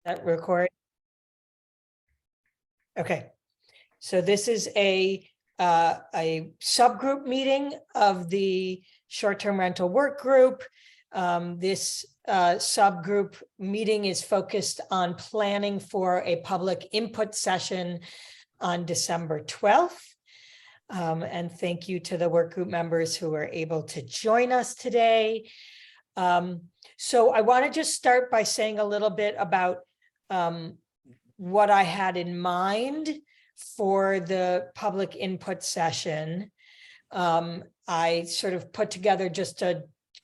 That record. Okay, so this is a subgroup meeting of the short-term rental work group. This subgroup meeting is focused on planning for a public input session on December 12th. And thank you to the work group members who were able to join us today. So I want to just start by saying a little bit about what I had in mind for the public input session. I sort of put together just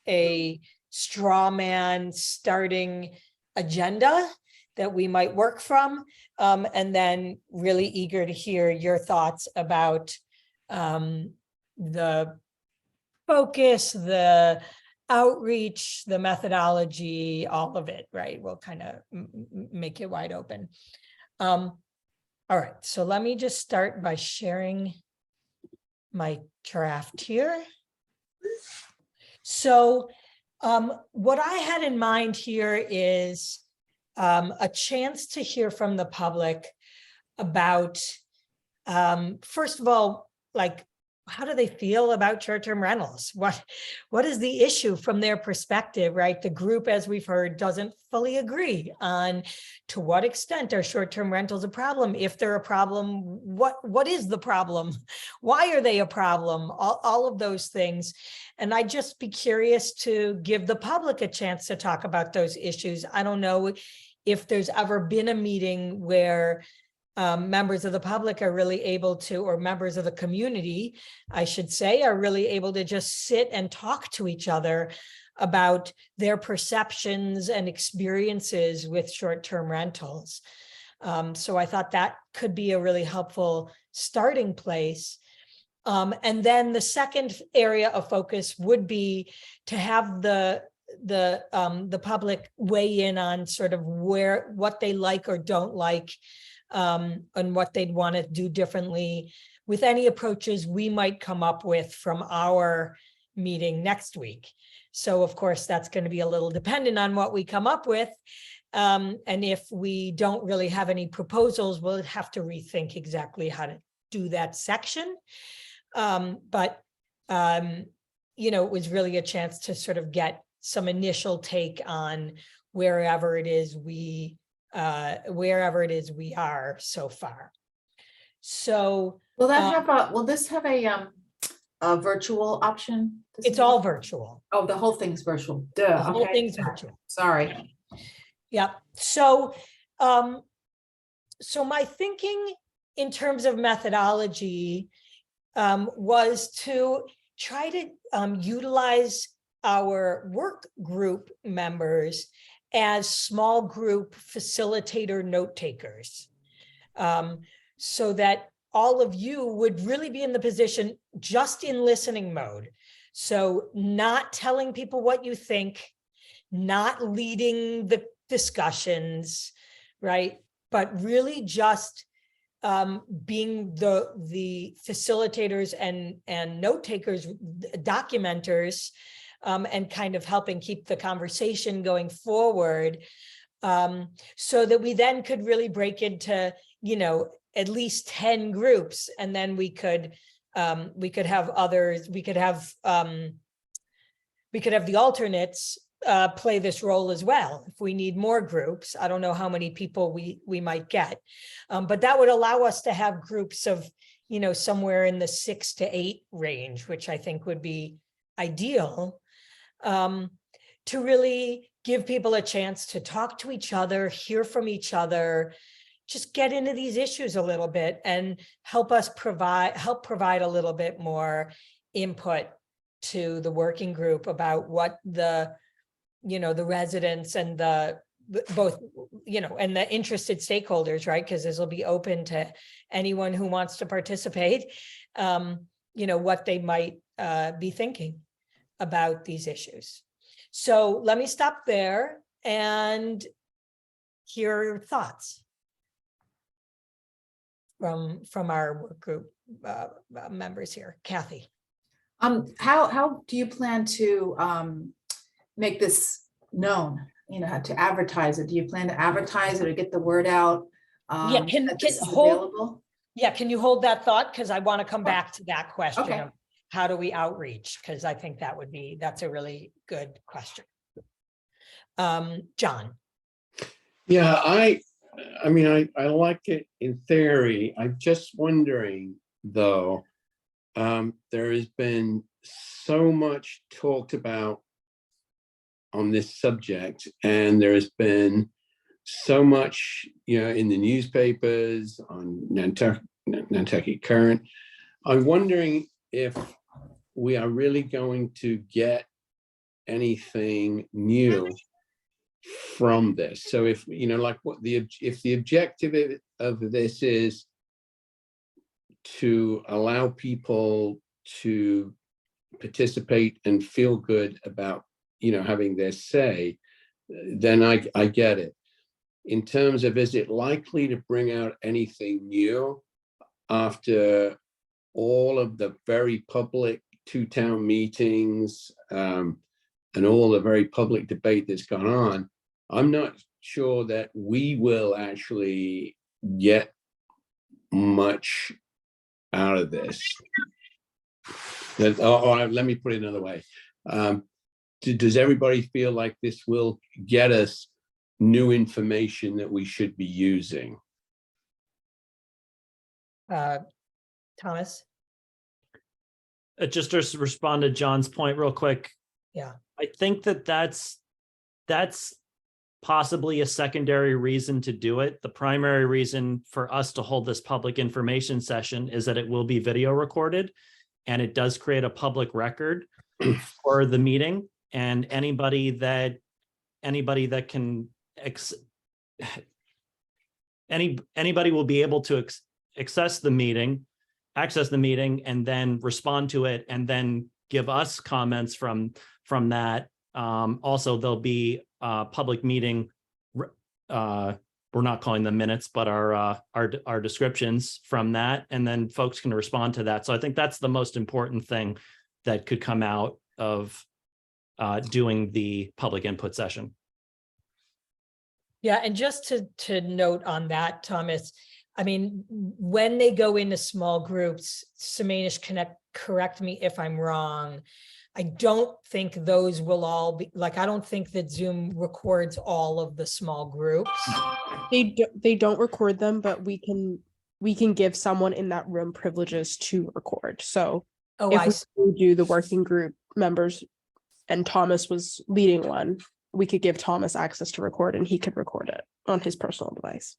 a straw man starting agenda that we might work from, and then really eager to hear your thoughts about the focus, the outreach, the methodology, all of it, right? We'll kind of make it wide open. All right, so let me just start by sharing my draft here. So what I had in mind here is a chance to hear from the public about, first of all, like, how do they feel about short-term rentals? What is the issue from their perspective, right? The group, as we've heard, doesn't fully agree on to what extent are short-term rentals a problem. If they're a problem, what is the problem? Why are they a problem? All of those things. And I'd just be curious to give the public a chance to talk about those issues. I don't know if there's ever been a meeting where members of the public are really able to, or members of the community, I should say, are really able to just sit and talk to each other about their perceptions and experiences with short-term rentals. So I thought that could be a really helpful starting place. And then the second area of focus would be to have the public weigh in on sort of what they like or don't like, and what they'd want to do differently with any approaches we might come up with from our meeting next week. So of course, that's going to be a little dependent on what we come up with. And if we don't really have any proposals, we'll have to rethink exactly how to do that section. But you know, it was really a chance to sort of get some initial take on wherever it is we are so far. So will this have a virtual option? It's all virtual. Oh, the whole thing's virtual. Duh. The whole thing's virtual. Sorry. Yeah. So so my thinking in terms of methodology was to try to utilize our work group members as small group facilitator note takers, so that all of you would really be in the position just in listening mode. So not telling people what you think, not leading the discussions, right? But really just being the facilitators and note takers, documenters, and kind of helping keep the conversation going forward, so that we then could really break into, you know, at least 10 groups, and then we could have others, we could have the alternates play this role as well if we need more groups. I don't know how many people we might get, but that would allow us to have groups of, you know, somewhere in the 6 to 8 range, which I think would be ideal. To really give people a chance to talk to each other, hear from each other, just get into these issues a little bit and help provide a little bit more input to the working group about what the, you know, the residents and both, you know, and the interested stakeholders, right? Because this will be open to anyone who wants to participate, you know, what they might be thinking about these issues. So let me stop there and hear your thoughts from our work group members here. Kathy. How do you plan to make this known to advertise it? Do you plan to advertise it or get the word out? Yeah, That this is hold, available? yeah, can you hold that thought? Because I want to come Sure. back to that question Okay. of how do we outreach? Because I think that's a really good question. John. Yeah, I mean, I like it in theory. I'm just wondering, though, there has been so much talked about on this subject, and there has been so much, in the newspapers, on Nantucket Current. I'm wondering if we are really going to get anything new from this. So if if the objective of this is to allow people to participate and feel good about having their say, then I get it. In terms of, is it likely to bring out anything new after all of the very public two-town meetings and all the very public debate that's gone on? I'm not sure that we will actually get much out of this. Let me put it another way. Does everybody feel like this will get us new information that we should be using? Thomas? Just to respond to John's point real quick. Yeah. I think that's possibly a secondary reason to do it. The primary reason for us to hold this public information session is that it will be video recorded, and it does create a public record for the meeting, and anybody that can anybody will be able to access the meeting, and then respond to it, and then give us comments from that. Also, there'll be a public meeting. We're not calling them minutes, but our descriptions from that, and then folks can respond to that. So I think that's the most important thing that could come out of doing the public input session. Yeah, and just to note on that, Thomas, I mean, when they go into small groups, Semanish, correct me if I'm wrong, I don't think those will all be, like, I don't think that Zoom records all of the small groups. They don't record them, but we can give someone in that room privileges to record. So if we do the working group members and Thomas was leading one, we could give Thomas access to record, and he could record it on his personal device.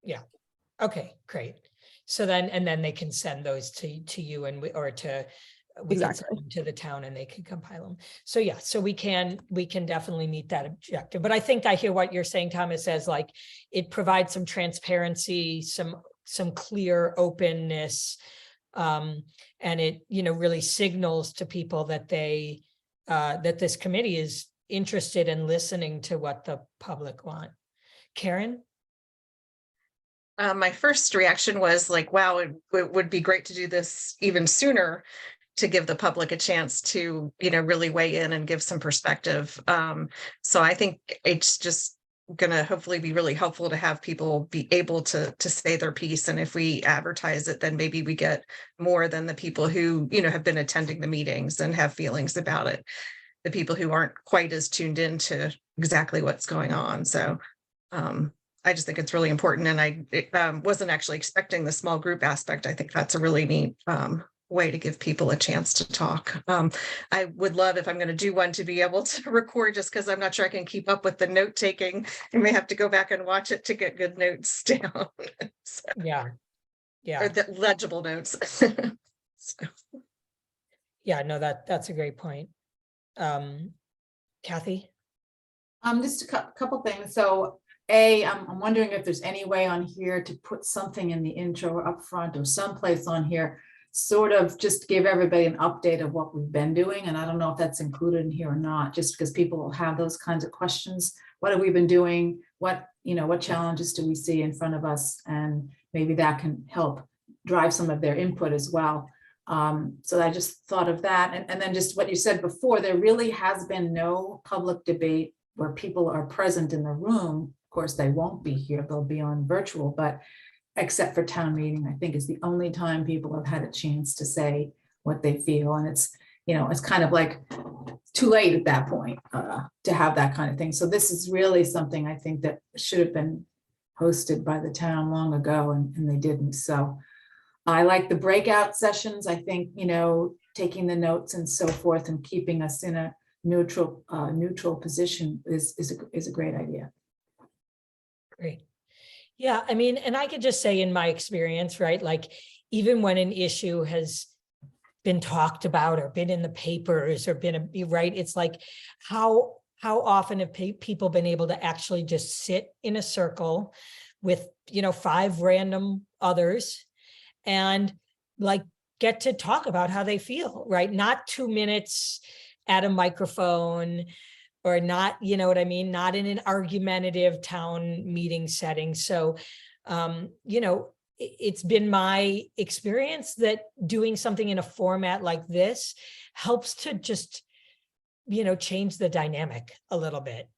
Yeah. Okay, great. So then they can send those to you, and we can send them to the town, and they can compile them. So yeah, so we can definitely meet that objective. But I think I hear what you're saying, Thomas, as like it provides some transparency, some clear openness, and it really signals to people that that this committee is interested in listening to what the public want. Karen? My first reaction was like, wow, it would be great to do this even sooner, to give the public a chance to, really weigh in and give some perspective. So I think it's just going to hopefully be really helpful to have people be able to say their piece. And if we advertise it, then maybe we get more than the people who, have been attending the meetings and have feelings about it. The people who aren't quite as tuned into exactly what's going on. So I just think it's really important. And I wasn't actually expecting the small group aspect. I think that's a really neat way to give people a chance to talk. I would love, if I'm going to do one, to be able to record, just because I'm not sure I can keep up with the note taking. I may have to go back and watch it to get good notes down. So, yeah. Or the legible notes. So. Yeah, no, that's a great point. Kathy? Just a couple things. So I'm wondering if there's any way on here to put something in the intro or up front or someplace on here, sort of just give everybody an update of what we've been doing. And I don't know if that's included in here or not, just because people will have those kinds of questions. What have we been doing? What challenges do we see in front of us? And maybe that can help drive some of their input as well. So I just thought of that. And then just what you said before, there really has been no public debate where people are present in the room. Of course, they won't be here, they'll be on virtual, but except for town meeting, I think is the only time people have had a chance to say what they feel. And it's, you know, it's kind of like too late at that point to have that kind of thing. So this is really something I think that should have been hosted by the town long ago, and they didn't. So I like the breakout sessions. I think, you know, taking the notes and so forth and keeping us in a neutral position is a great idea. Great. Yeah, I mean, and I could just say in my experience, right, like even when an issue has been talked about or been in the papers or been, right, it's like how often have people been able to actually just sit in a circle with, you know, 5 random others and like get to talk about how they feel, right? Not 2 minutes at a microphone, or not, you know what I mean? Not in an argumentative town meeting setting. So, you know, it's been my experience that doing something in a format like this helps to just, you know, change the dynamic a little bit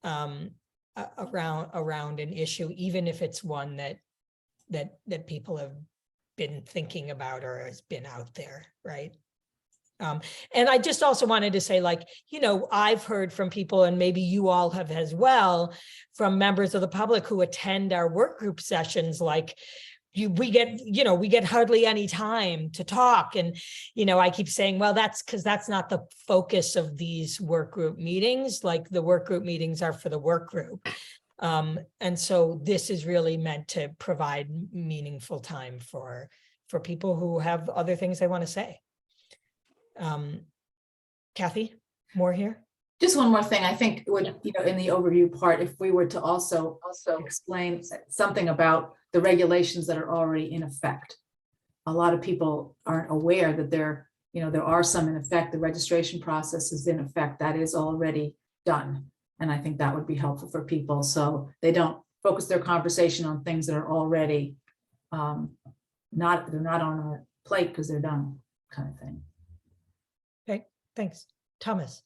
around an issue, even if it's one that people have been thinking about or has been out there, right? And I just also wanted to say, like, you know, I've heard from people, and maybe you all have as well, from members of the public who attend our work group sessions, like, we get hardly any time to talk. And, you know, I keep saying, well, that's because that's not the focus of these work group meetings. Like, the work group meetings are for the work group. And so this is really meant to provide meaningful time for people who have other things they want to say. Kathy, more here? Just one more thing. I think would, you know, in the overview part, if we were to also explain something about the regulations that are already in effect. A lot of people aren't aware that there are some in effect. The registration process is in effect. That is already done. And I think that would be helpful for people, so they don't focus their conversation on things that are already they're not on a plate because they're done, kind of thing. Okay, thanks. Thomas.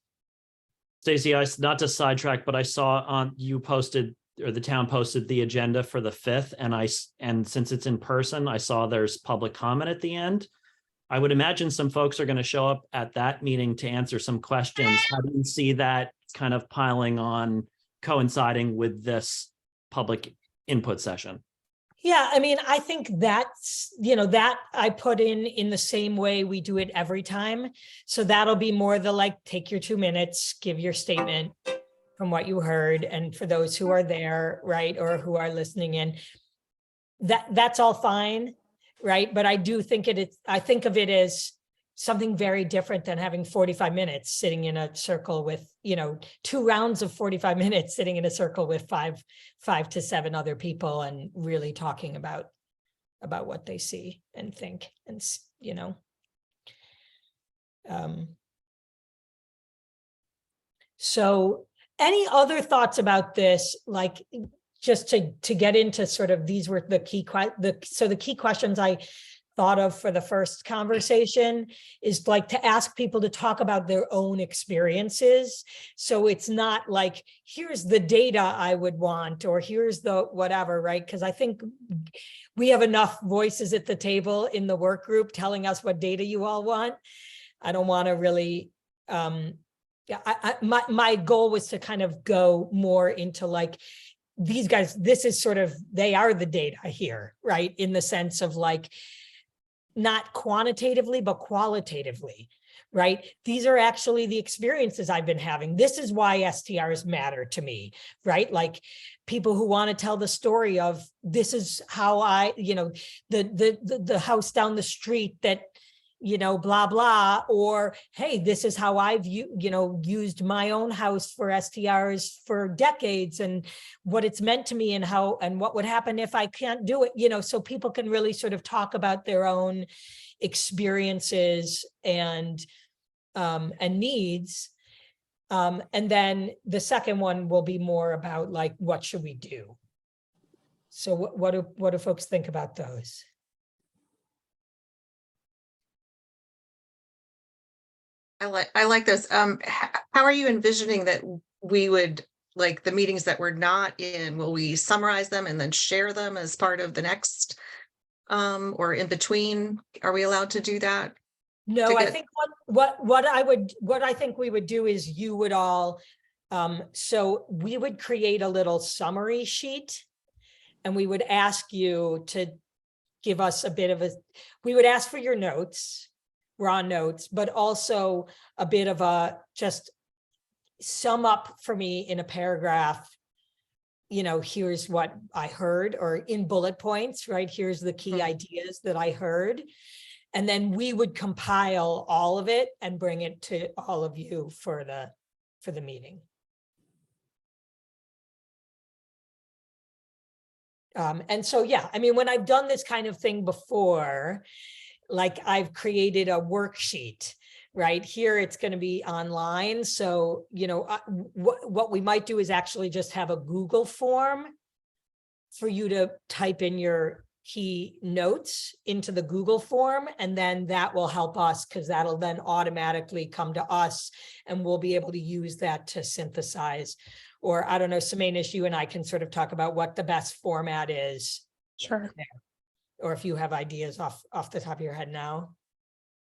Stacey, not to sidetrack, but I saw you posted, or the town posted, the agenda for the 5th, and since it's in person, I saw there's public comment at the end. I would imagine some folks are going to show up at that meeting to answer some questions. How do you see that kind of piling on, coinciding with this public input session? Yeah, I mean, I think that's, you know, that I put in the same way we do it every time. So that'll be more the, like, take your 2 minutes, give your statement from what you heard. And for those who are there, right, or who are listening in, that's all fine, right? But I do think I think of it as something very different than having 45 minutes sitting in a circle with, you know, 2 rounds of 45 minutes sitting in a circle with 5 to 7 other people and really talking about what they see and think, and, you know. So any other thoughts about this? Like, just to get into sort of, these were the key questions I thought of for the first conversation is like to ask people to talk about their own experiences. So it's not like, here's the data I would want, or here's the whatever, right? Because I think we have enough voices at the table in the work group telling us what data you all want. I don't want to really, my goal was to kind of go more into like, these guys, this is sort of, they are the data here, right? In the sense of like, not quantitatively, but qualitatively, right? These are actually the experiences I've been having. This is why STRs matter to me, right? Like, people who want to tell the story of, this is how I, you know, the house down the street that, you know, blah, blah, or, hey, this is how I've, used my own house for STRs for decades, and what it's meant to me, and how, and what would happen if I can't do it, you know, so people can really sort of talk about their own experiences and needs. And then the second one will be more about like, what should we do? So what do folks think about those? I like this. How are you envisioning that we would like the meetings that we're not in, will we summarize them and then share them as part of the next? Or in between, are we allowed to do that? No, to I get- think what I think we would do is you would all, so we would create a little summary sheet. And we would ask you to give us a bit of we would ask for your notes, raw notes, but also a bit of just sum up for me in a paragraph, here's what I heard, or in bullet points, right? Here's the key ideas that I heard. And then we would compile all of it and bring it to all of you for the meeting. And so, yeah, I mean, when I've done this kind of thing before, like I've created a worksheet, right? Here it's going to be online. So, what we might do is actually just have a Google form for you to type in your key notes into the Google form. And then that will help us, because that'll then automatically come to us and we'll be able to use that to synthesize. Or I don't know, Semanish, you and I can sort of talk about what the best format is. Sure. Or if you have ideas off the top of your head now.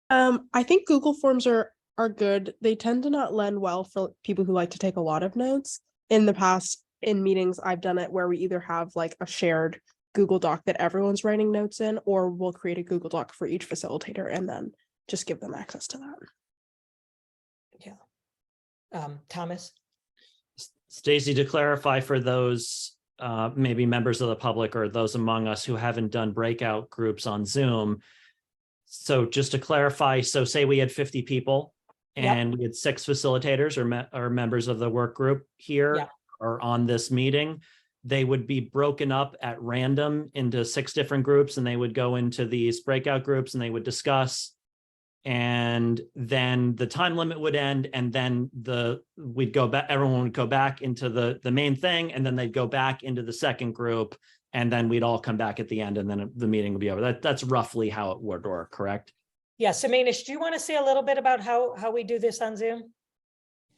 I think Google Forms are good. They tend to not lend well for people who like to take a lot of notes. In the past, in meetings, I've done it where we either have like a shared Google Doc that everyone's writing notes in, or we'll create a Google Doc for each facilitator and then just give them access to that. Yeah. Thomas? Stacy, to clarify for those maybe members of the public or those among us who haven't done breakout groups on Zoom. So just to clarify, so say we had 50 people and we had 6 facilitators or members of the work group here or on this meeting, they would be broken up at random into 6 different groups, and they would go into these breakout groups and they would discuss. And then the time limit would end, and then we'd go back, everyone would go back into the main thing, and then they'd go back into the second group, and then we'd all come back at the end, and then the meeting would be over. That's roughly how it would work, correct? Yeah, Semanish, do you want to say a little bit about how we do this on Zoom?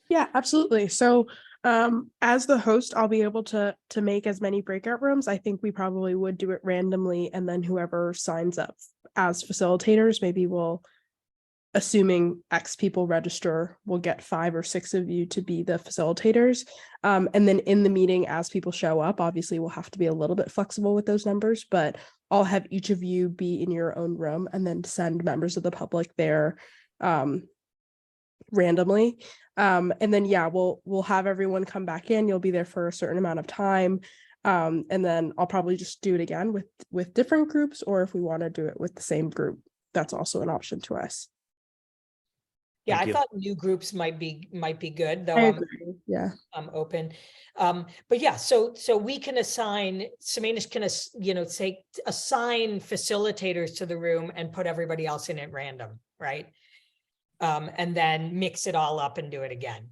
Yeah, absolutely. So as the host, I'll be able to make as many breakout rooms. I think we probably would do it randomly, and then whoever signs up as facilitators, maybe we'll, assuming X people register, we'll get 5 or 6 of you to be the facilitators. And then in the meeting, as people show up, obviously we'll have to be a little bit flexible with those numbers, but I'll have each of you be in your own room and then send members of the public there randomly. And then, we'll have everyone come back in. You'll be there for a certain amount of time. And then I'll probably just do it again with different groups, or if we want to do it with the same group, that's also an option to us. Yeah, Thank I you. thought new groups might be good, though. I'm open. But yeah, so we can assign, Semanish can, assign facilitators to the room and put everybody else in at random, right? And then mix it all up and do it again.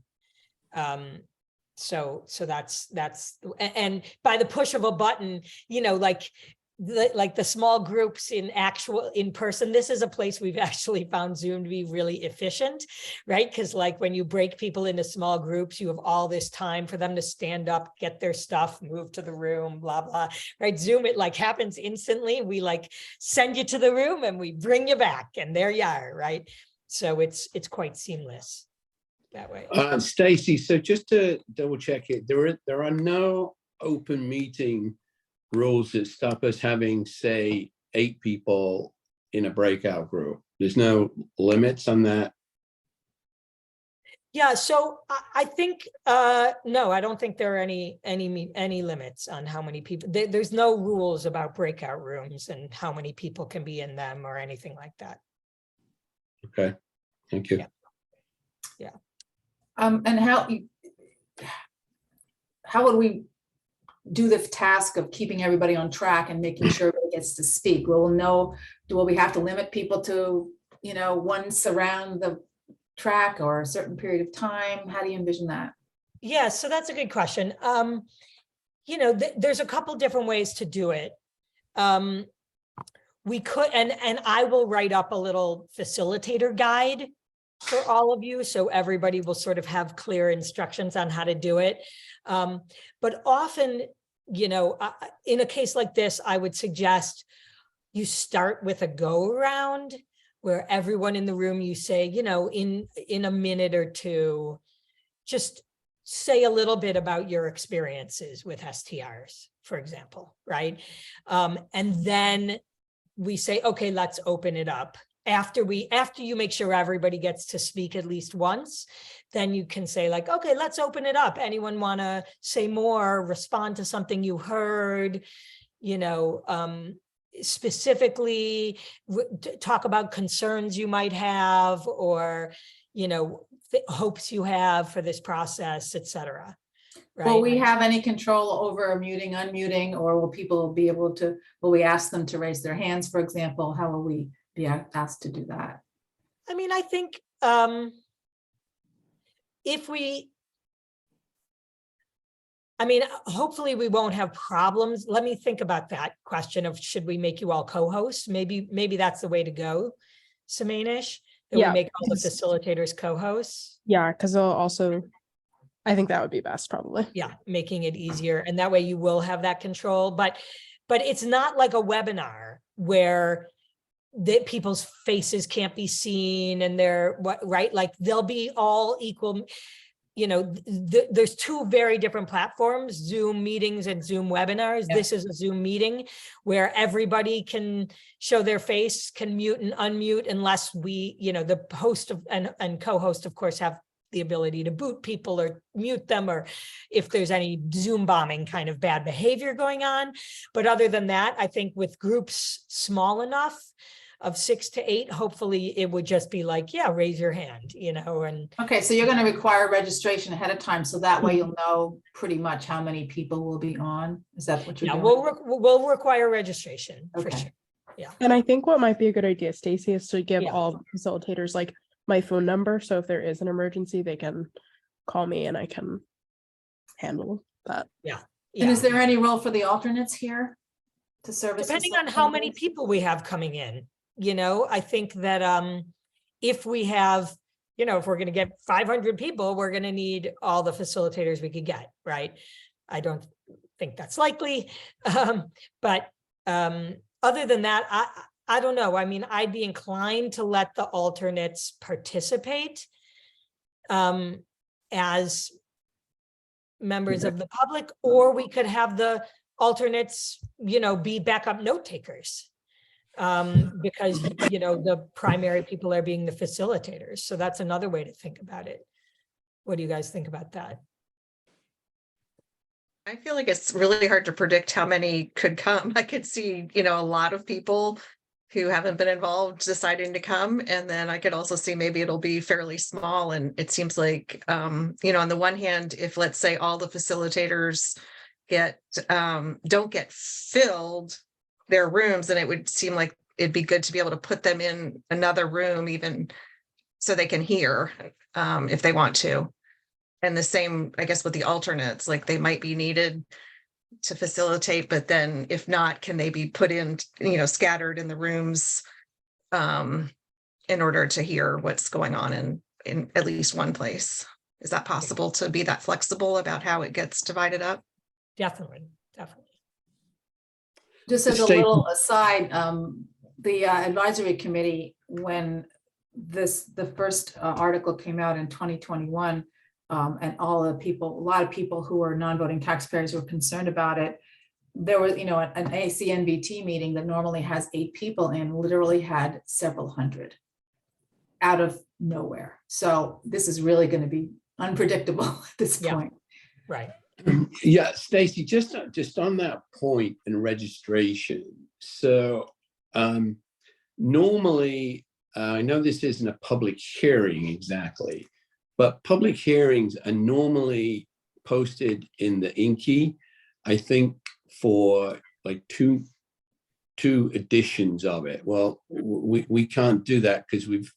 So that's, and by the push of a button, like the small groups in person, this is a place we've actually found Zoom to be really efficient, right? Because like when you break people into small groups, you have all this time for them to stand up, get their stuff, move to the room, blah, blah, right? Zoom, it like happens instantly. We like send you to the room and we bring you back and there you are, right? So it's quite seamless that way. Stacy, so just to double check it, there are no open meeting rules that stop us having, say, 8 people in a breakout group. There's no limits on that. Yeah, so I think no, I don't think there are any limits on how many people. There's no rules about breakout rooms and how many people can be in them or anything like that. Okay, thank you. Yeah. And how would we do the task of keeping everybody on track and making sure everybody gets to speak? Will we have to limit people to, once around the track or a certain period of time? How do you envision that? Yeah, so that's a good question. There's a couple different ways to do it. We could, and I will write up a little facilitator guide for all of you, so everybody will sort of have clear instructions on how to do it. But often, you know, in a case like this, I would suggest you start with a go around where everyone in the room, you say, you know, in a minute or two, just say a little bit about your experiences with STRs, for example, right? And then we say, okay, let's open it up. After you make sure everybody gets to speak at least once, then you can say like, okay, let's open it up. Anyone want to say more, respond to something you heard, you know, specifically talk about concerns you might have, or, you know, hopes you have for this process, etc. Right? Will we have any control over muting, unmuting, or will people be able to, will we ask them to raise their hands, for example? How will we be asked to do that? I mean, I think hopefully we won't have problems. Let me think about that question of, should we make you all co-hosts? Maybe that's the way to go, Samanish, that we make all the facilitators co-hosts. Yeah, because they'll also, I think that would be best probably. Yeah, making it easier. And that way you will have that control. But it's not like a webinar where people's faces can't be seen and they're right, like they'll be all equal. You know, there's two very different platforms, Zoom meetings and Zoom webinars. Yeah. This is a Zoom meeting where everybody can show their face, can mute and unmute, unless we, you know, the host and co-host, of course, have the ability to boot people or mute them, or if there's any Zoom bombing kind of bad behavior going on. But other than that, I think with groups small enough, of 6 to 8, hopefully it would just be like, yeah, raise your hand, you know. And okay, so you're going to require registration ahead of time, so that way you'll know pretty much how many people will be on. Is that what you're doing? We'll require registration for sure. Yeah. And I think what might be a good idea, Stacy, is to give all facilitators like my phone number, so if there is an emergency, they can call me and I can handle that. Yeah. And is there any role for the alternates here to service? Depending on how many people we have coming in. You know, I think that if we have, you know, if we're going to get 500 people, we're going to need all the facilitators we could get, right? I don't think that's likely. But other than that, I don't know. I mean, I'd be inclined to let the alternates participate as members of the public, or we could have the alternates, you know, be backup note takers. Because, you know, the primary people are being the facilitators. So that's another way to think about it. What do you guys think about that? I feel like it's really hard to predict how many could come. I could see, you know, a lot of people who haven't been involved deciding to come. And then I could also see maybe it'll be fairly small. And it seems like, you know, on the one hand, if let's say all the facilitators don't get filled their rooms, and it would seem like it'd be good to be able to put them in another room, even so they can hear if they want to. And the same, I guess, with the alternates, like they might be needed to facilitate, but then if not, can they be put in, you know, scattered in the rooms in order to hear what's going on in at least one place? Is that possible to be that flexible about how it gets divided up? Definitely. Just as a little aside, the advisory committee, when the first article came out in 2021, and a lot of people who are non-voting taxpayers were concerned about it. There was, you know, an ACNVT meeting that normally has 8 people in, literally had several hundred out of nowhere. So this is really going to be unpredictable at this point. Right. Yeah, Stacy, just on that point in registration. So normally, I know this isn't a public hearing exactly, but public hearings are normally posted in the Inky, I think, for like two editions of it. Well, we can't do that because we've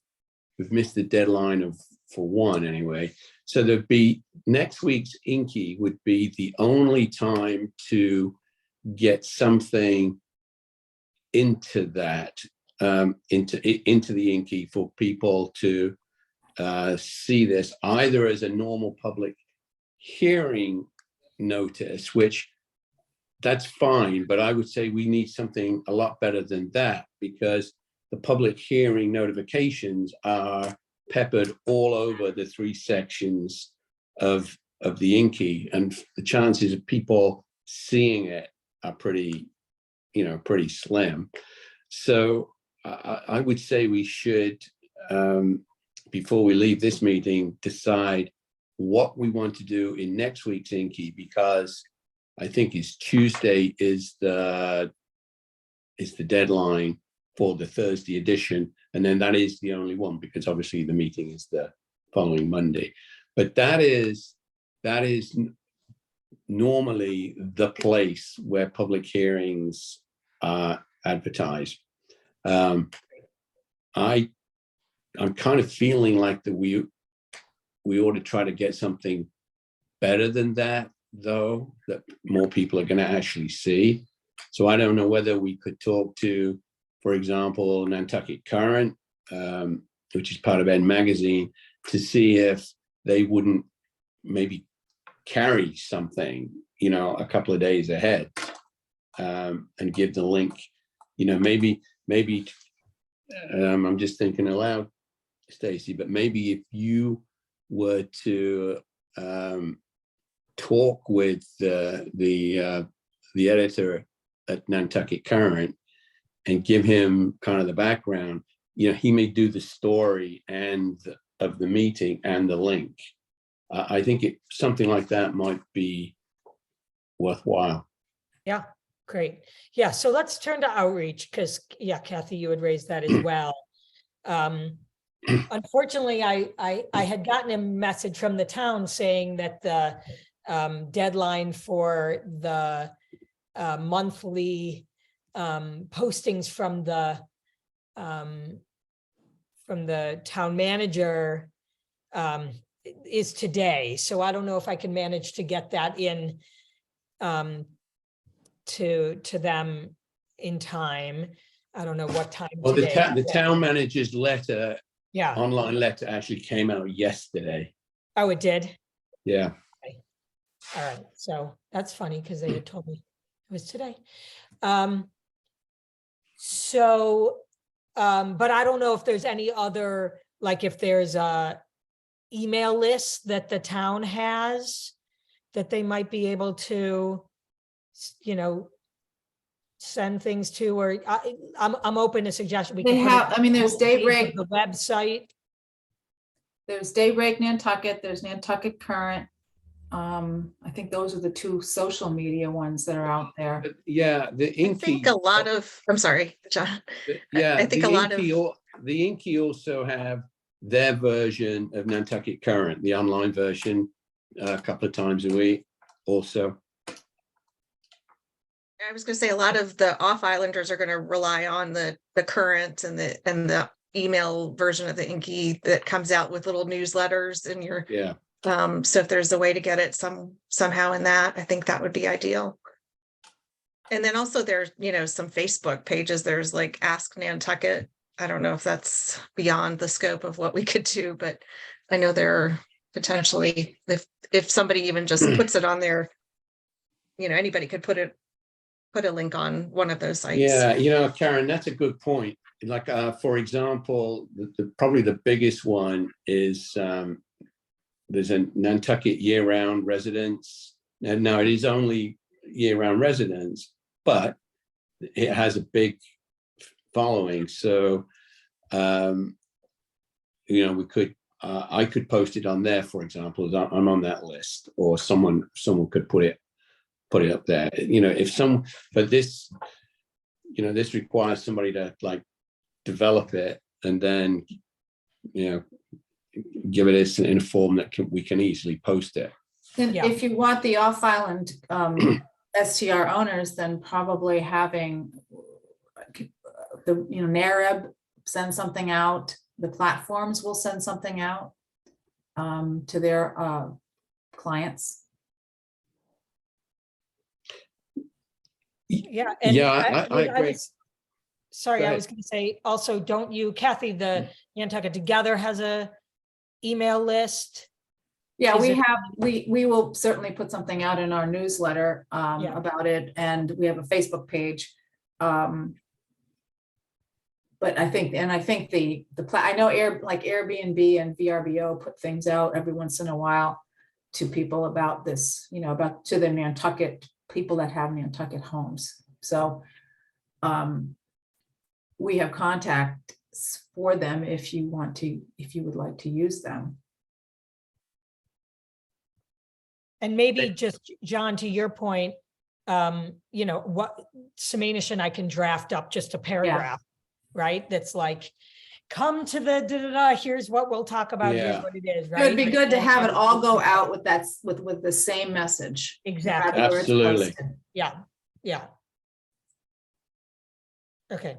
missed the deadline for one anyway. So there'd be next week's Inky would be the only time to get something into that into the Inky for people to see this either as a normal public hearing notice, which that's fine, but I would say we need something a lot better than that, because the public hearing notifications are peppered all over the 3 sections of the Inky, and the chances of people seeing it are pretty slim. So I would say we should, before we leave this meeting, decide what we want to do in next week's Inky, because I think it's Tuesday is the deadline for the Thursday edition, and then that is the only one, because obviously the meeting is the following Monday. But that is normally the place where public hearings are advertised. I'm kind of feeling like that we ought to try to get something better than that, though, that more people are going to actually see. So I don't know whether we could talk to, for example, Nantucket Current, which is part of Ed Magazine, to see if they wouldn't maybe carry something, a couple of days ahead, and give the link. Maybe I'm just thinking aloud, Stacy, but maybe if you were to talk with the editor at Nantucket Current and give him kind of the background, he may do the story and of the meeting and the link. I think something like that might be worthwhile. Yeah, great. Yeah, so let's turn to outreach, because Kathy, you had raised that as well. Unfortunately, I had gotten a message from the town saying that the deadline for the monthly postings from the town manager is today. So I don't know if I can manage to get that in to them in time. I don't know what time. Well, today. the town manager's letter, Yeah. online letter, actually came out yesterday. Oh, it did? Yeah. Okay. All right. So that's funny, because they had told me it was today. But I don't know if there's any other, like if there's a email list that the town has that they might be able to, send things to, or I'm open to suggestion. We They can put have, it I mean, there's on the page of Daybreak, the website. there's Daybreak Nantucket, there's Nantucket Current. I think those are the 2 social media ones that are out there. Yeah, the I Inky. think a lot of, I'm sorry, John. Yeah, I think a lot of, the Inky also have their version of Nantucket Current, the online version, a couple of times a week also. I was going to say a lot of the off islanders are going to rely on the Current and the email version of the Inky that comes out with little newsletters in your. Yeah. So if there's a way to get it somehow in that, I think that would be ideal. And then also there's, some Facebook pages. There's like Ask Nantucket. I don't know if that's beyond the scope of what we could do, but I know there are potentially, if somebody even just puts it on there, anybody could put a link on one of those sites. Yeah, Karen, that's a good point. Like, for example, probably the biggest one is there's a Nantucket year-round residence. And now it is only year-round residence, but it has a big following. So, we could, I could post it on there, for example. I'm on that list, or someone could put it up there. But this, this requires somebody to like develop it and then, give it in a form that we can easily post it. Then Yeah. if you want the off-island STR owners, then probably having the, NAREB send something out, the platforms will send something out to their clients. Yeah. And Yeah, I agree. Sorry, Go I ahead. was going to say also, don't you, Kathy, the Nantucket Together has a email list? Yeah, Is we it- have, we will certainly put something out in our newsletter Yeah. about it, and we have a Facebook page. But I think I know like Airbnb and VRBO put things out every once in a while to people about this, about to the Nantucket, people that have Nantucket homes. So we have contacts for them if you would like to use them. And maybe just, John, to your point, what Samanish and I can draft up just a paragraph, right? That's like, come to the da-da-da, here's what we'll talk about, here's Yeah. what it is, It right? would be good to have it all go out with with the same message. Exactly. where it's Absolutely. posted. Yeah. Okay.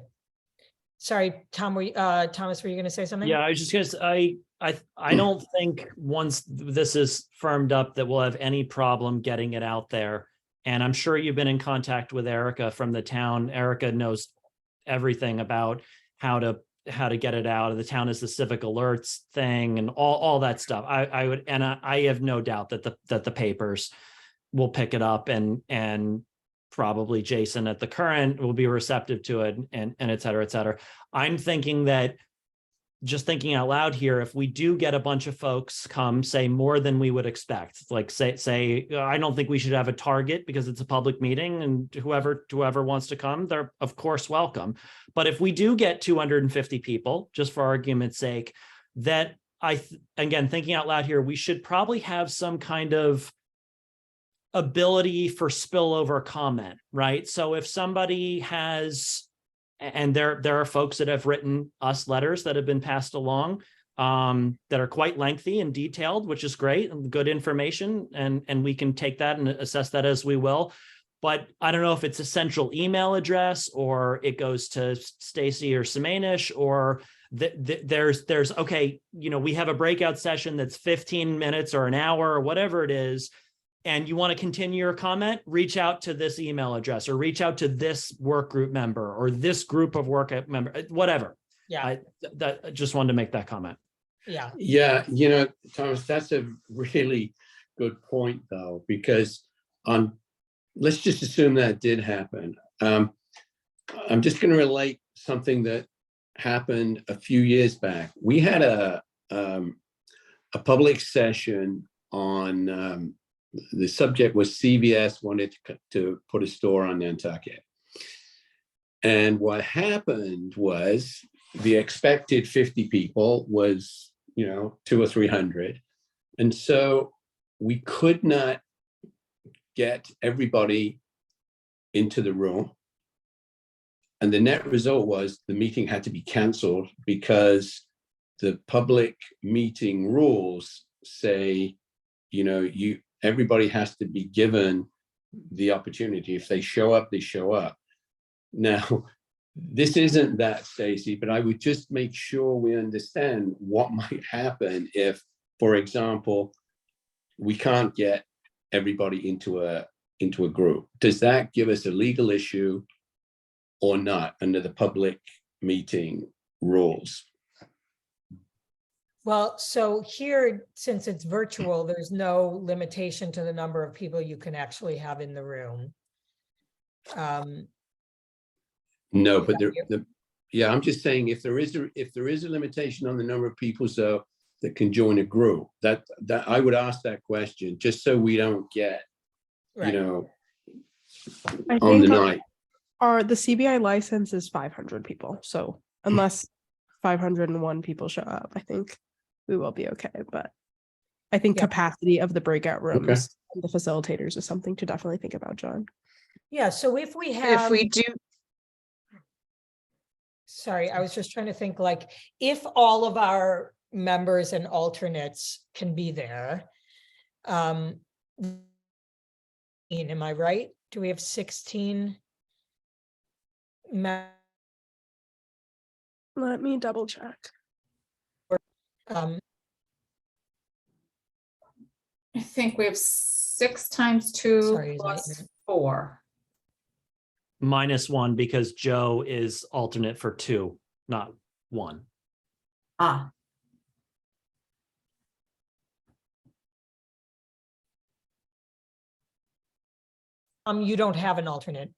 Sorry, Thomas, were you going to say something? Yeah, I was just gonna say, I don't think once this is firmed up that we'll have any problem getting it out there. And I'm sure you've been in contact with Erica from the town. Erica knows everything about how to get it out. The town is the civic alerts thing and all that stuff. I have no doubt that the papers will pick it up, and probably Jason at the Current will be receptive to it, and et cetera, et cetera. I'm thinking that, just thinking out loud here, if we do get a bunch of folks come, say more than we would expect, like say, I don't think we should have a target because it's a public meeting, and whoever wants to come, they're of course welcome. But if we do get 250 people, just for argument's sake, that again, thinking out loud here, we should probably have some kind of ability for spillover comment, right? So if somebody has, and there are folks that have written us letters that have been passed along that are quite lengthy and detailed, which is great and good information, and we can take that and assess that as we will. But I don't know if it's a central email address or it goes to Stacy or Samanish, or there's okay, we have a breakout session that's 15 minutes or an hour or whatever it is, and you want to continue your comment, reach out to this email address or reach out to this work group member or this group of work member, whatever. Yeah. I just wanted to make that comment. Yeah. Yeah, Thomas, that's a really good point, though, because let's just assume that did happen. I'm just going to relate something that happened a few years back. We had a public session on the subject was CVS wanted to put a store on Nantucket. And what happened was the expected 50 people was, 200 or 300. And so we could not get everybody into the room. And the net result was the meeting had to be canceled because the public meeting rules say, everybody has to be given the opportunity. If they show up, they show up. Now, this isn't that, Stacy, but I would just make sure we understand what might happen if, for example, we can't get everybody into a group. Does that give us a legal issue or not under the public meeting rules? Well, so here, since it's virtual, there's no limitation to the number of people you can actually have in the room. No, but yeah, I'm just saying if there is a limitation on the number of people that can join a group, that I would ask that question just so we don't get, Right. I on the think night. the CBI license is 500 people. So unless 501 people show up, I think we will be okay. But I think Yeah. capacity of the breakout rooms and the facilitators is something to definitely think about, John. Yeah, so if we have. If we do, Sorry, I was just trying to think, like, if all of our members and alternates can be there. Am I right? Do we have 16? Let me double check. Um, I think we have 6 times 2 Sorry, is my plus internet- 4. -1 because Joe is alternate for 2, not 1. Ah, You don't have an alternate.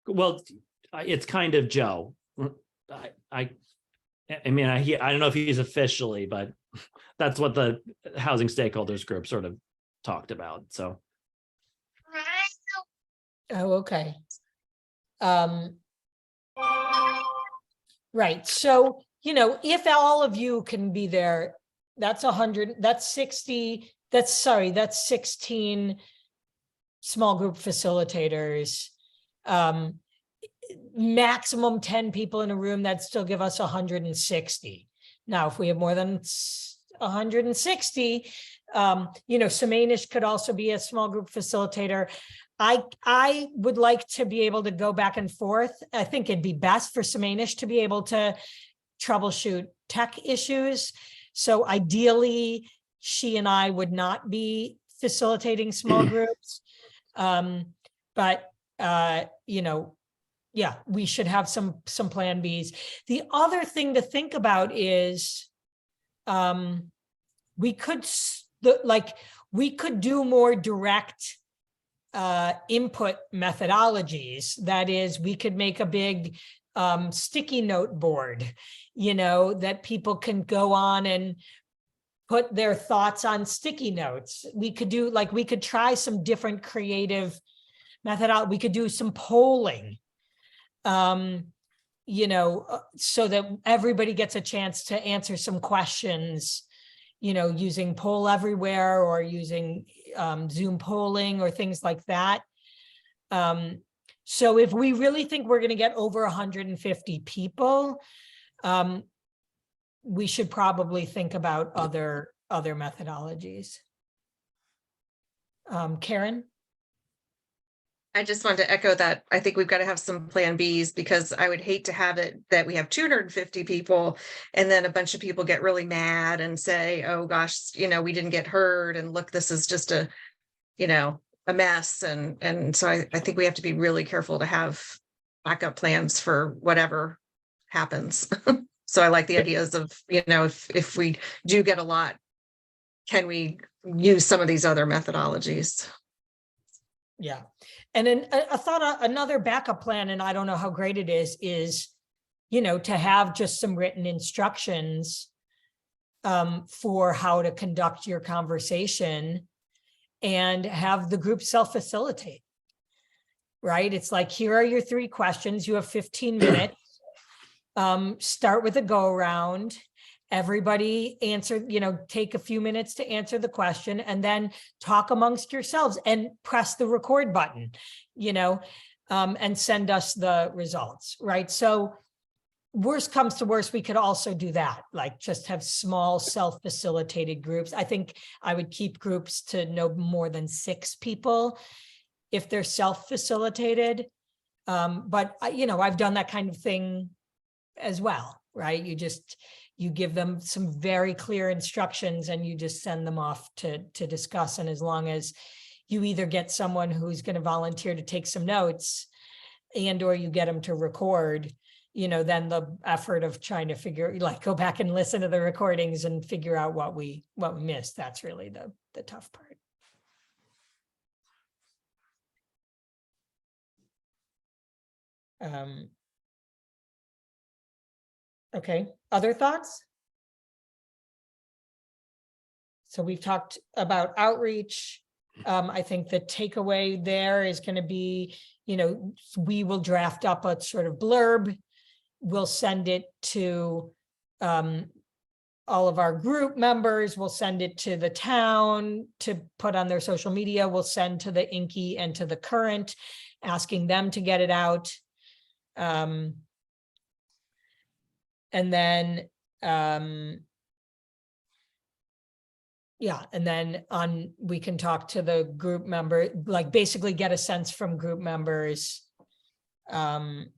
Well, it's kind of Joe. I mean, I don't know if he's officially, but that's what the housing stakeholders group sort of talked about. So. Oh, okay. Right. So, if all of you can be there, that's 100, that's 60, that's 16 small group facilitators. Maximum 10 people in a room, that'd still give us 160. Now, if we have more than 160, Sammamish could also be a small group facilitator. I would like to be able to go back and forth. I think it'd be best for Sammamish to be able to troubleshoot tech issues. So ideally, she and I would not be facilitating small groups. Yeah, we should have some plan Bs. The other thing to think about is we could do more direct input methodologies. That is, we could make a big sticky note board, that people can go on and put their thoughts on sticky notes. We could do, we could try some different creative methodology. We could do some polling, so that everybody gets a chance to answer some questions, using Poll Everywhere or using Zoom polling or things like that. So if we really think we're going to get over 150 people, we should probably think about other methodologies. Karen? I just wanted to echo that. I think we've got to have some plan Bs, because I would hate to have it that we have 250 people and then a bunch of people get really mad and say, oh gosh, we didn't get heard, and look, this is just a mess. And so I think we have to be really careful to have backup plans for whatever happens. So I like the ideas of, if we do get a lot, can we use some of these other methodologies? Yeah. And then I thought another backup plan, and I don't know how great it is, to have just some written instructions for how to conduct your conversation and have the group self-facilitate, right? It's like, here are your 3 questions. You have 15 minutes. Start with a go around. Everybody answer, take a few minutes to answer the question, and then talk amongst yourselves and press the record button, and send us the results, right? So worst comes to worst, we could also do that, just have small self-facilitated groups. I think I would keep groups to no more than 6 people if they're self-facilitated. But I've done that kind of thing as well, right? You give them some very clear instructions and you just send them off to discuss. And as long as you either get someone who's going to volunteer to take some notes or you get them to record, then the effort of trying to go back and listen to the recordings and figure out what we missed, that's really the tough part. Okay, other thoughts? So we've talked about outreach. I think the takeaway there is going to be, we will draft up a sort of blurb. We'll send it to all of our group members. We'll send it to the town to put on their social media. We'll send to the Inky and to the Current, asking them to get it out. And then, we can talk to the group member, basically get a sense from group members, and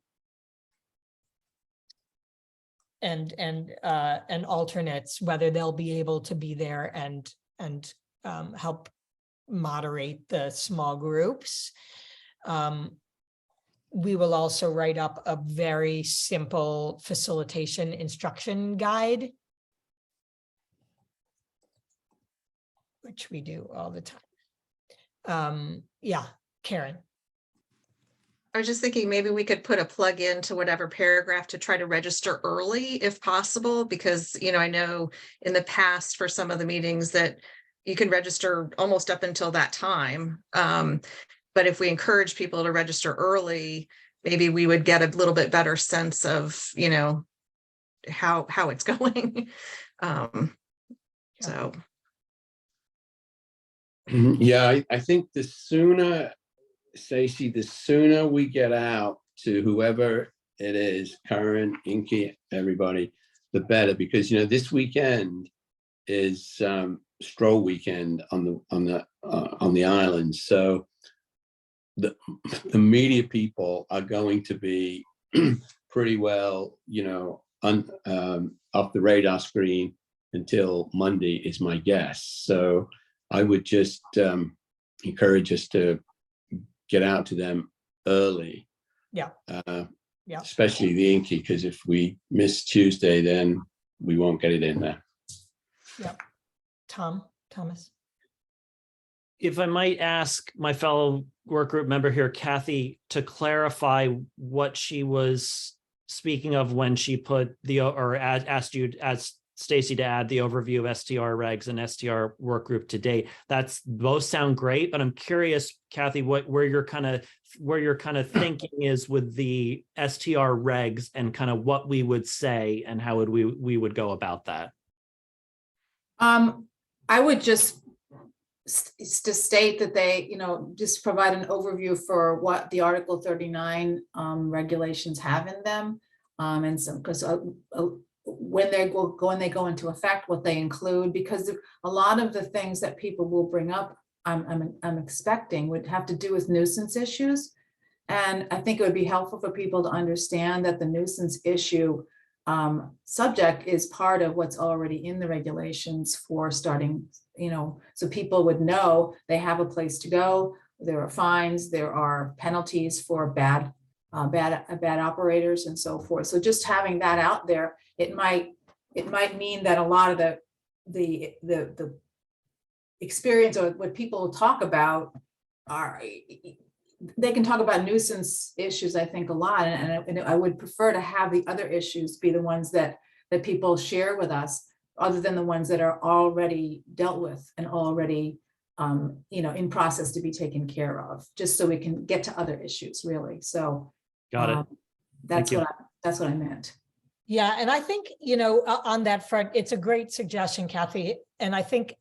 alternates, whether they'll be able to be there and help moderate the small groups. We will also write up a very simple facilitation instruction guide, which we do all the time. Yeah, Karen. I was just thinking maybe we could put a plug into whatever paragraph to try to register early if possible, because, I know in the past for some of the meetings that you can register almost up until that time. But if we encourage people to register early, maybe we would get a little bit better sense of, how it's going. So. Yeah, I think the sooner, Stacey, the sooner we get out to whoever it is, Karen, Inky, everybody, the better, because this weekend is stroll weekend on the island. So the media people are going to be pretty well, off the radar screen until Monday is my guess. So I would just encourage us to get out to them early. Yeah. Yeah. Especially the Inky, because if we miss Tuesday, then we won't get it in there. Yeah. Thomas. If I might ask my fellow work group member here, Kathy, to clarify what she was speaking of when she put asked you as Stacey to add the overview of STR regs and STR work group to date. Both sound great, but I'm curious, Kathy, where you're kind of thinking is with the STR regs and kind of what we would say and how we would go about that. I would just to state that they, just provide an overview for what the Article 39 regulations have in them, and so because when they go into effect, what they include, because a lot of the things that people will bring up, I'm expecting would have to do with nuisance issues. And I think it would be helpful for people to understand that the nuisance issue subject is part of what's already in the regulations for starting, so people would know they have a place to go. There are fines, there are penalties for bad operators and so forth. So just having that out there, it might mean that a lot of the experience or what people talk about they can talk about nuisance issues, I think, a lot, and I would prefer to have the other issues be the ones that people share with us, other than the ones that are already dealt with and already in process to be taken care of, just so we can get to other issues, really. So got it. That's what I meant. Yeah, and I think, on that front, it's a great suggestion, Kathy. And I think,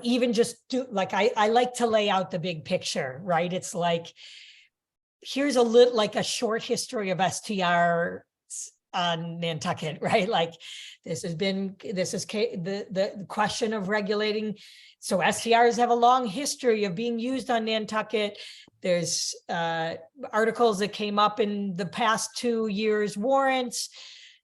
even just do, like, I like to lay out the big picture, right? It's like, here's a short history of STR on Nantucket, right? Like, this is the question of regulating. So STRs have a long history of being used on Nantucket. There's articles that came up in the past 2 years warrants.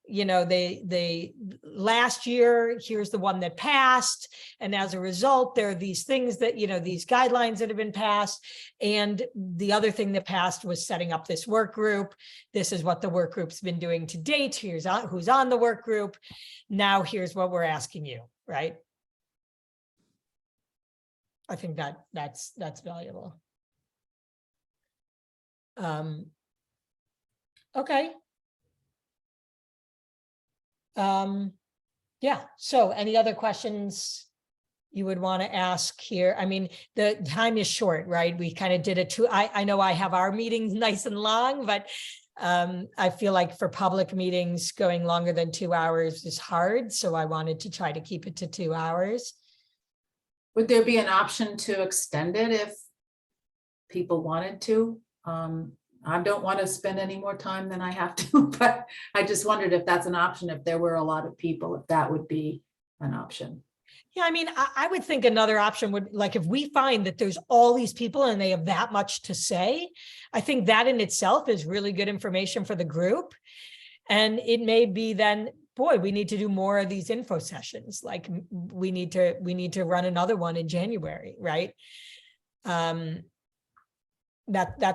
They last year, here's the one that passed. And as a result, there are these things that, these guidelines that have been passed. And the other thing that passed was setting up this work group. This is what the work group's been doing to date. Here's who's on the work group. Now here's what we're asking you, right? I think that's valuable. Okay. Yeah, so any other questions you would want to ask here? I mean, the time is short, right? We kind of did it too. I know I have our meetings nice and long, but I feel like for public meetings, going longer than 2 hours is hard. So I wanted to try to keep it to 2 hours. Would there be an option to extend it if people wanted to? I don't want to spend any more time than I have to, but I just wondered if that's an option, if there were a lot of people, if that would be an option. Yeah, I mean, I would think another option would, like, if we find that there's all these people and they have that much to say, I think that in itself is really good information for the group. And it may be then, boy, we need to do more of these info sessions. Like, we need to run another one in January, right? That's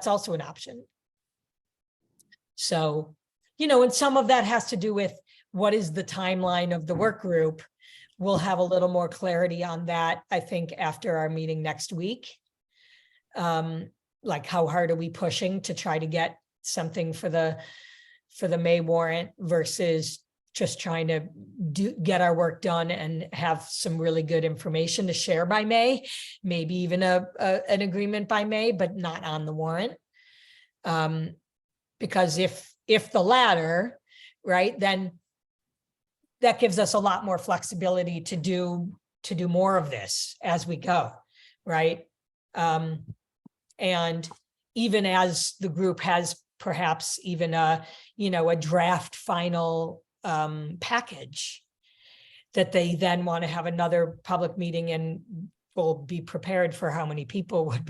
also an option. So, and some of that has to do with what is the timeline of the work group. We'll have a little more clarity on that, I think, after our meeting next week. Like how hard are we pushing to try to get something for the May warrant versus just trying to get our work done and have some really good information to share by May, maybe even an agreement by May, but not on the warrant. Because if the latter, right, then that gives us a lot more flexibility to do more of this as we go, right? And even as the group has perhaps even a draft final package that they then want to have another public meeting and will be prepared for how many people would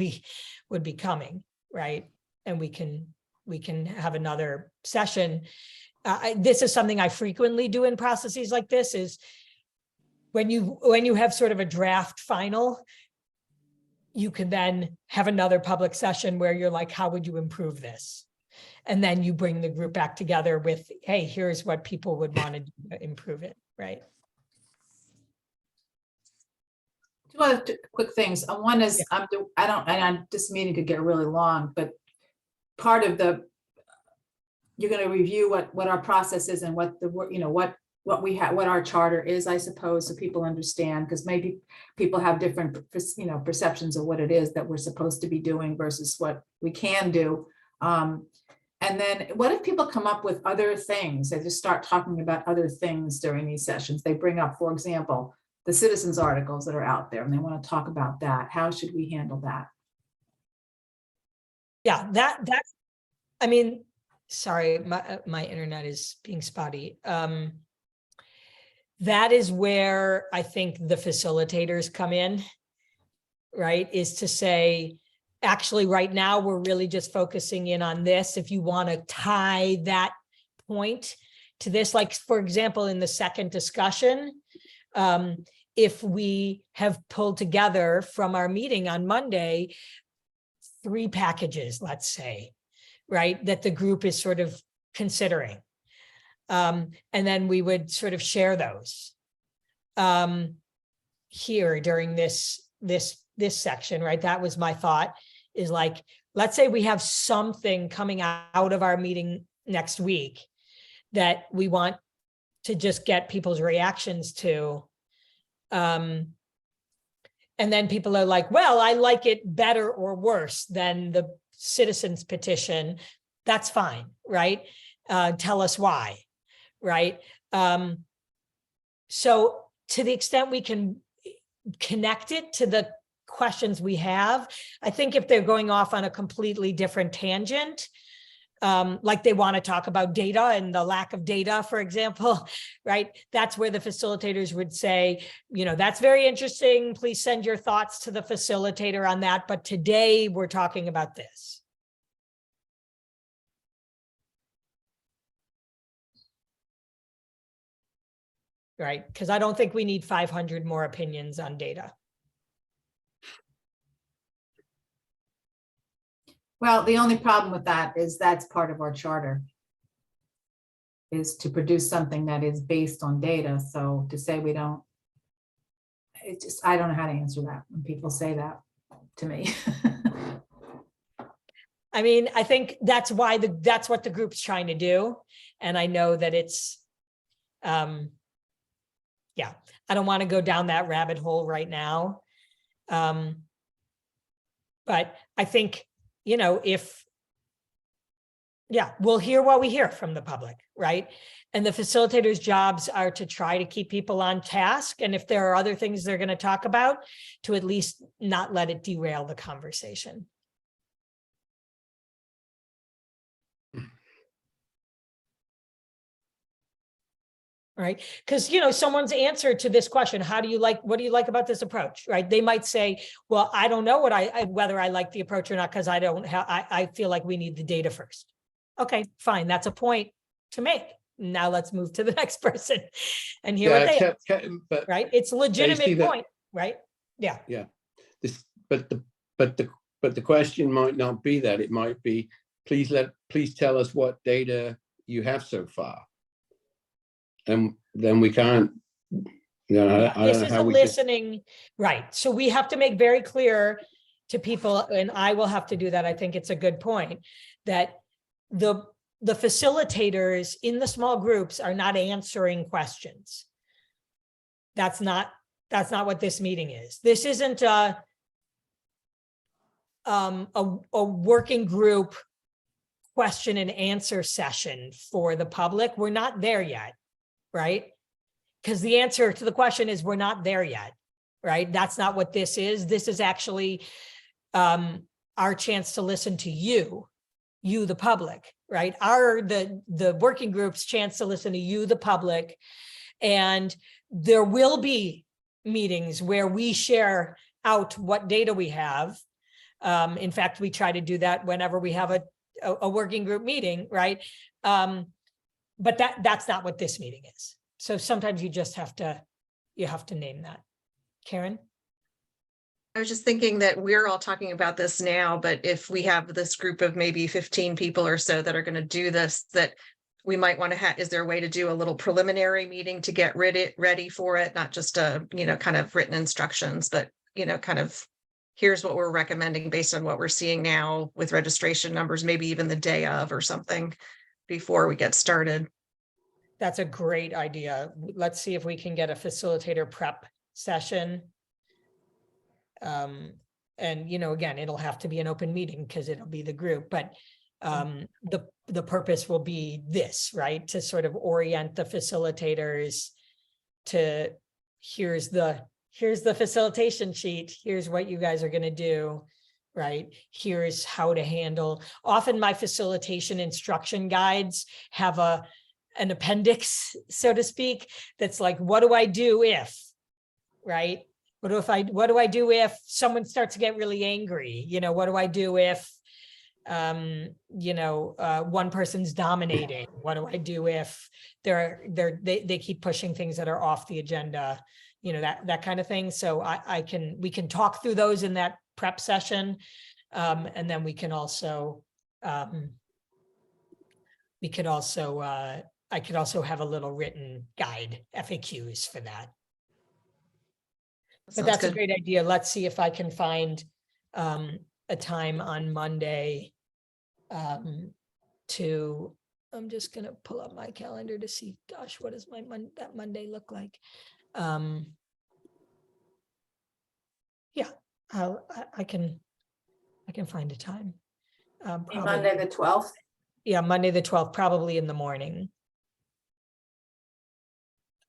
be coming, right? And we can have another session. This is something I frequently do in processes like this, is when you have sort of a draft final, you can then have another public session where you're like, how would you improve this? And then you bring the group back together with, hey, here's what people would want to do to improve it, right? Two other quick things. One is, this meeting could get really long, but part of you're going to review what our process is and what what our charter is, I suppose, so people understand, because maybe people have different, perceptions of what it is that we're supposed to be doing versus what we can do. And then what if people come up with other things? They just start talking about other things during these sessions. They bring up, for example, the citizens articles that are out there and they want to talk about that. How should we handle that? Yeah, that's, I mean, sorry, my internet is being spotty. That is where I think the facilitators come in, right? Is to say, actually, right now, we're really just focusing in on this. If you want to tie that point to this, like, for example, in the second discussion, if we have pulled together from our meeting on Monday, 3 packages, let's say, right, that the group is sort of considering. And then we would sort of share those here during this section, right? That was my thought, is like, let's say we have something coming out of our meeting next week that we want to just get people's reactions to. And then people are like, well, I like it better or worse than the citizens petition. That's fine, right? Tell us why. Right. So to the extent we can connect it to the questions we have, I think if they're going off on a completely different tangent, like they want to talk about data and the lack of data, for example, right? That's where the facilitators would say, that's very interesting. Please send your thoughts to the facilitator on that. But today we're talking about this. Right, because I don't think we need 500 more opinions on data. Well, the only problem with that is that's part of our charter, is to produce something that is based on data. So to say we don't, I don't know how to answer that when people say that to me. I mean, I think that's why that's what the group's trying to do. And I know that it's, yeah, I don't want to go down that rabbit hole right now. But I think, we'll hear what we hear from the public, right? And the facilitators' jobs are to try to keep people on task. And if there are other things they're going to talk about, to at least not let it derail the conversation. Right? Because, someone's answer to this question, what do you like about this approach? Right? They might say, well, I don't know whether I like the approach or not, because I feel like we need the data first. Okay, fine. That's a point to make. Now let's move to the next person and hear what they have, right? It's a legitimate point, right? Yeah. Yeah. But the question might not be that. It might be, please tell us what data you have so far. And then we can't, I This don't is know how a listening, right? So we have to make very clear to people, and I will have to do that. I think it's a good point that the facilitators in the small groups are not answering questions. That's not what this meeting is. This isn't a working group question and answer session for the public. We're not there yet, right? Because the answer to the question is we're not there yet, right? That's not what this is. This is actually our chance to listen to you, the public, right? The working group's chance to listen to you, the public. And there will be meetings where we share out what data we have. In fact, we try to do that whenever we have a working group meeting, right? But that's not what this meeting is. So sometimes you just have to name that. Karen? I was just thinking that we're all talking about this now, but if we have this group of maybe 15 people or so that are going to do this, that we might want to have, is there a way to do a little preliminary meeting to get ready for it? Not just a, kind of written instructions, but, kind of, here's what we're recommending based on what we're seeing now with registration numbers, maybe even the day of or something before we get started. That's a great idea. Let's see if we can get a facilitator prep session. And, again, it'll have to be an open meeting because it'll be the group, but the purpose will be this, right? To sort of orient the facilitators to here's the facilitation sheet. Here's what you guys are going to do, right? Here's how to handle. Often my facilitation instruction guides have an appendix, so to speak, that's like, what do I do if, right? What do I do if someone starts to get really angry? What do I do if, one person's dominating? What do I do if they keep pushing things that are off the agenda? That kind of thing. So we can talk through those in that prep session. And then we can also, I could also have a little written guide, FAQs for that. But that's a great idea. Let's see if I can find a time on Monday I'm just going to pull up my calendar to see, gosh, what does that Monday look like? Yeah, I can find a time. Monday the 12th? Yeah, Monday the 12th, probably in the morning.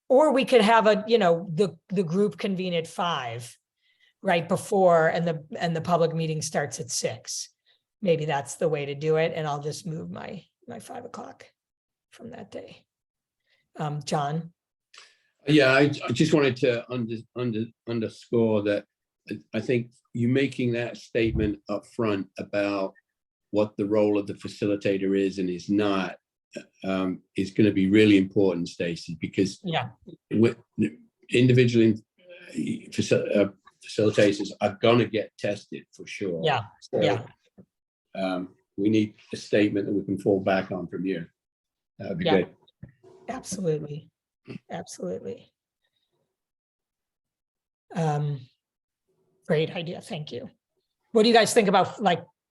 Or we could have the group convene at 5 right before, and the public meeting starts at 6. Maybe that's the way to do it. And I'll just move my 5 o'clock from that day. John? Yeah, I just wanted to underscore that I think you making that statement up front about what the role of the facilitator is and is not is going to be really important, Stacey, because with individual facilitators are going to get tested for sure. Yeah, so, we need a statement that we can fall back on from you. That would be good. Absolutely. Great idea. Thank you. What do you guys think about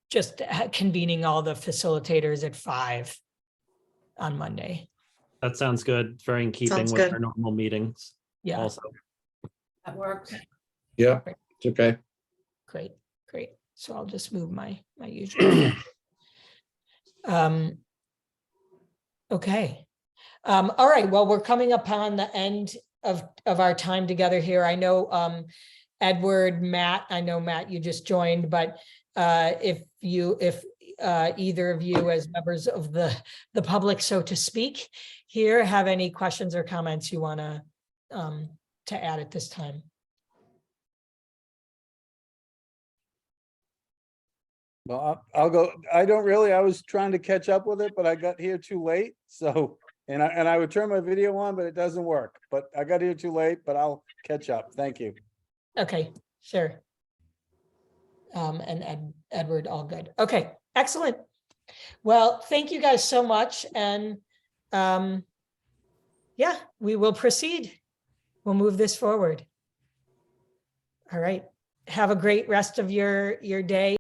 just convening all the facilitators at 5 on Monday? That sounds good. It's very in keeping with our normal meetings. Yeah. Also. That works. Yeah, it's okay. Great. So I'll just move my usual. Okay. All right. Well, we're coming upon the end of our time together here. I know Edward, Matt, you just joined, but if either of you as members of the public, so to speak, here have any questions or comments you want to add at this time. Well, I'll go. I was trying to catch up with it, but I got here too late. So, and I would turn my video on, but it doesn't work. But I got here too late, but I'll catch up. Thank you. Okay, sure. And Edward, all good. Okay, excellent. Well, thank you guys so much. And yeah, we will proceed. We'll move this forward. All right. have a great rest of your day.